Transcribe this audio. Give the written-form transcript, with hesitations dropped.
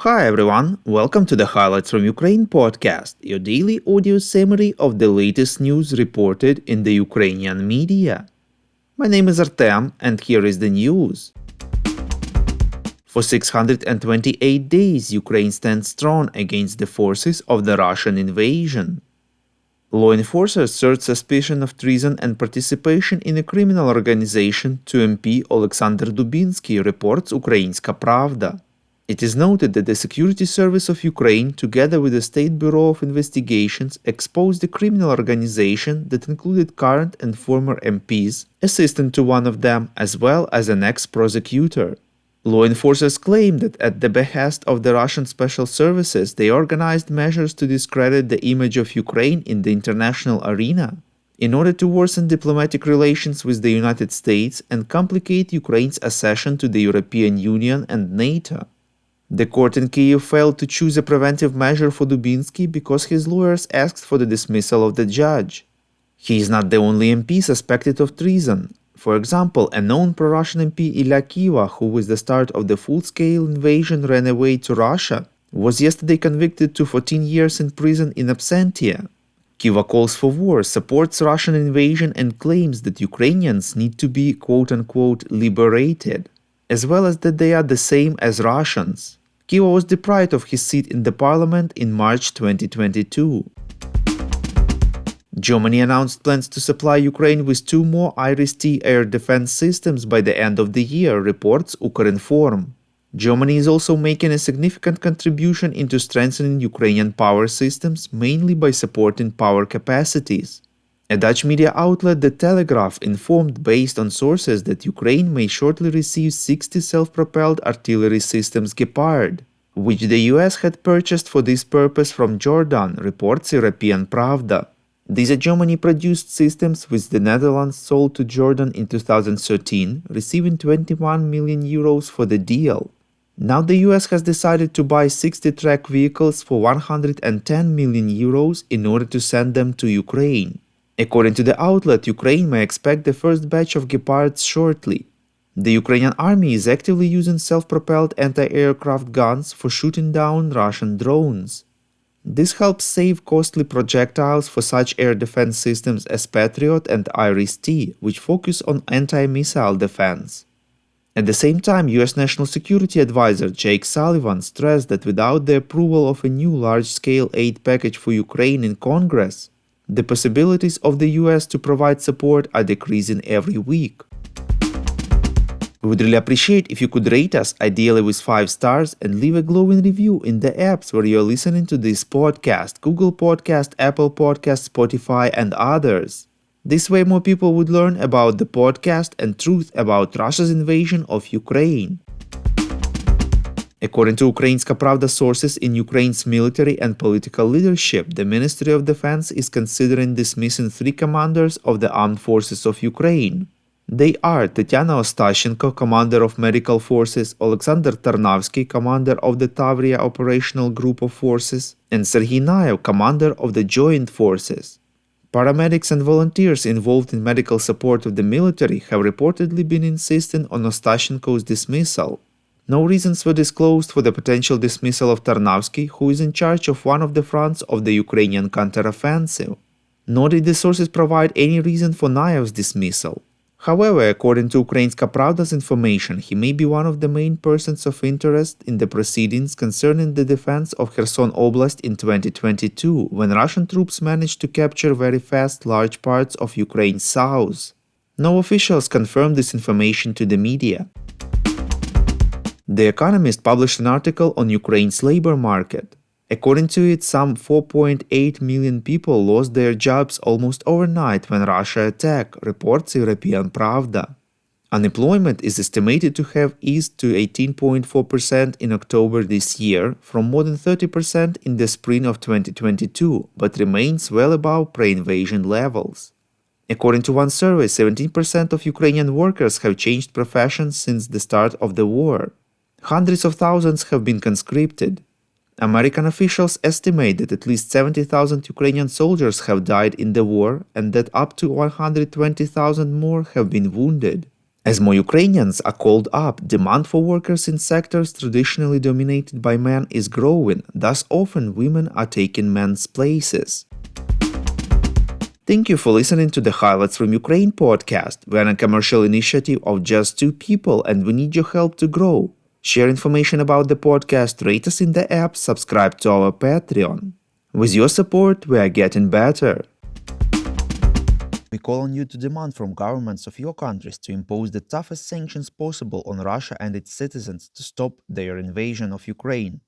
Hi everyone, welcome to the Highlights from Ukraine podcast, your daily audio summary of the latest news reported in the Ukrainian media. My name is Artem, and here is the news. For 628 days, Ukraine stands strong against the forces of the Russian invasion. Law enforcers search suspicion of treason and participation in a criminal organization to MP Alexander Dubinsky, reports Ukrainska Pravda. It is noted that the Security Service of Ukraine, together with the State Bureau of Investigations, exposed a criminal organization that included current and former MPs, assistant to one of them, as well as an ex-prosecutor. Law enforcers claim that at the behest of the Russian special services, they organized measures to discredit the image of Ukraine in the international arena, in order to worsen diplomatic relations with the United States and complicate Ukraine's accession to the European Union and NATO. The court in Kyiv failed to choose a preventive measure for Dubinsky because his lawyers asked for the dismissal of the judge. He is not the only MP suspected of treason. For example, a known pro-Russian MP Ilya Kiva, who with the start of the full-scale invasion ran away to Russia, was yesterday convicted to 14 years in prison in absentia. Kiva calls for war, supports Russian invasion and claims that Ukrainians need to be quote-unquote liberated, as well as that they are the same as Russians. Kiva was deprived of his seat in the parliament in March 2022. Germany announced plans to supply Ukraine with 2 more Iris-T air defense systems by the end of the year, reports Ukrinform. Germany is also making a significant contribution into strengthening Ukrainian power systems, mainly by supporting power capacities. A Dutch media outlet, The Telegraph, informed based on sources that Ukraine may shortly receive 60 self-propelled artillery systems Gepard, which the US had purchased for this purpose from Jordan, reports European Pravda. These are Germany-produced systems which the Netherlands sold to Jordan in 2013, receiving 21 million euros for the deal. Now the US has decided to buy 60 track vehicles for 110 million euros in order to send them to Ukraine. According to the outlet, Ukraine may expect the first batch of Gepards shortly. The Ukrainian army is actively using self-propelled anti-aircraft guns for shooting down Russian drones. This helps save costly projectiles for such air defense systems as Patriot and Iris-T, which focus on anti-missile defense. At the same time, US National Security Advisor Jake Sullivan stressed that without the approval of a new large-scale aid package for Ukraine in Congress, the possibilities of the US to provide support are decreasing every week. We would really appreciate if you could rate us, ideally with 5 stars, and leave a glowing review in the apps where you are listening to this podcast: Google Podcast, Apple Podcast, Spotify, and others. This way more people would learn about the podcast and truth about Russia's invasion of Ukraine. According to Ukrainska Pravda sources in Ukraine's military and political leadership, the Ministry of Defense is considering dismissing 3 commanders of the armed forces of Ukraine. They are Tetiana Ostashchenko, commander of medical forces, Alexander Tarnavsky, commander of the Tavria operational group of forces, and Serhiy Naev, commander of the joint forces. Paramedics and volunteers involved in medical support of the military have reportedly been insisting on Ostashchenko's dismissal. No reasons were disclosed for the potential dismissal of Tarnavsky, who is in charge of one of the fronts of the Ukrainian counteroffensive. Nor did the sources provide any reason for Naev's dismissal. However, according to Ukrainska Pravda's information, he may be one of the main persons of interest in the proceedings concerning the defense of Kherson Oblast in 2022, when Russian troops managed to capture very fast large parts of Ukraine's south. No officials confirmed this information to the media. The Economist published an article on Ukraine's labor market. According to it, some 4.8 million people lost their jobs almost overnight when Russia attacked, reports European Pravda. Unemployment is estimated to have eased to 18.4% in October this year, from more than 30% in the spring of 2022, but remains well above pre-invasion levels. According to one survey, 17% of Ukrainian workers have changed professions since the start of the war. Hundreds of thousands have been conscripted. American officials estimate that at least 70,000 Ukrainian soldiers have died in the war and that up to 120,000 more have been wounded. As more Ukrainians are called up, demand for workers in sectors traditionally dominated by men is growing, thus often women are taking men's places. Thank you for listening to the Highlights from Ukraine podcast. We're a commercial initiative of just 2 people and we need your help to grow. Share information about the podcast, rate us in the app, subscribe to our Patreon. With your support, we are getting better. We call on you to demand from governments of your countries to impose the toughest sanctions possible on Russia and its citizens to stop their invasion of Ukraine.